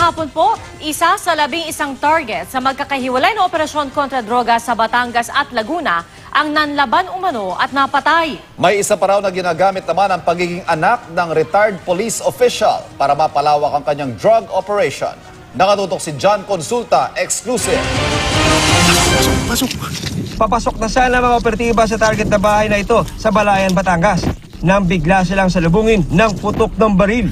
hapon po, isa sa 11 target sa magkakahiwalay na operasyon kontra droga sa Batangas at Laguna ang nanlaban umano at napatay. May isa pa raw na ginagamit naman ang pagiging anak ng retired police official para mapalawak ang kanyang drug operation. Nakatutok si John Consulta, exclusive. Papasok na sana mga operatiba sa target na bahay na ito sa Balayan, Batangas nang bigla silang salubungin ng putok ng baril.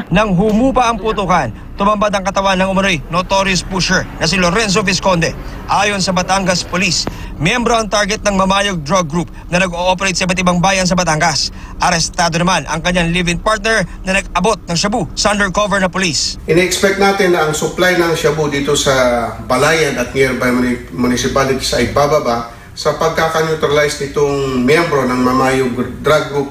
Nang humupa ang putukan, tumambad ang katawan ng umano'y notorious pusher na si Lorenzo Visconde. Ayon sa Batangas Police, miyembro ang target ng Mamayog Drug Group na nag-ooperate sa iba't ibang bayan sa Batangas. Arestado naman ang kanyang live-in partner na nag-abot ng shabu sa undercover na police. Ini-expect natin na ang supply ng shabu dito sa Balayan at nearby municipalities ay bababa sa pagkaka-neutralize nitong miyembro ng Mamayog Drug Group.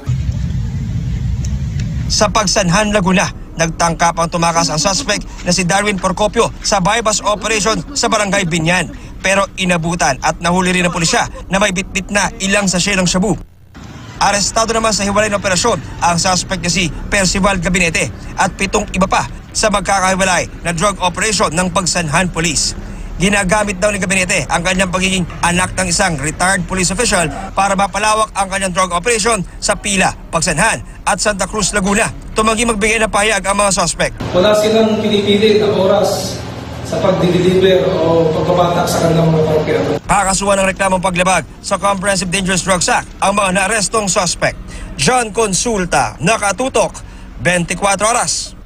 Sa Pagsanhan, Laguna, nagtangkap ang tumakas ang suspect na si Darwin Porcopio sa bypass operation sa Barangay Binyan. Pero inabutan at nahuli rin ng pulisya na may bitbit na ilang sachet ng shabu. Arestado naman sa hiwalay na operasyon ang suspect na si Percival Gabinete at 7 iba pa sa magkakahiwalay na drug operation ng Pagsanhan Police. Ginagamit daw ni Gabinete ang kanyang pagiging anak ng isang retired police official para mapalawak ang kanyang drug operation sa Pila, Pagsanhan at Santa Cruz, Laguna. Tumanggi magbigay ng pahayag ang mga suspect. Wala silang pinipili na oras sa pagdi-deliver o pagpapatak sa kanilang mga karapero. Kakasuhan ng reklamong paglabag sa Comprehensive Dangerous Drugs Act ang mga naarestong suspect. John Consulta, nakatutok, 24 oras.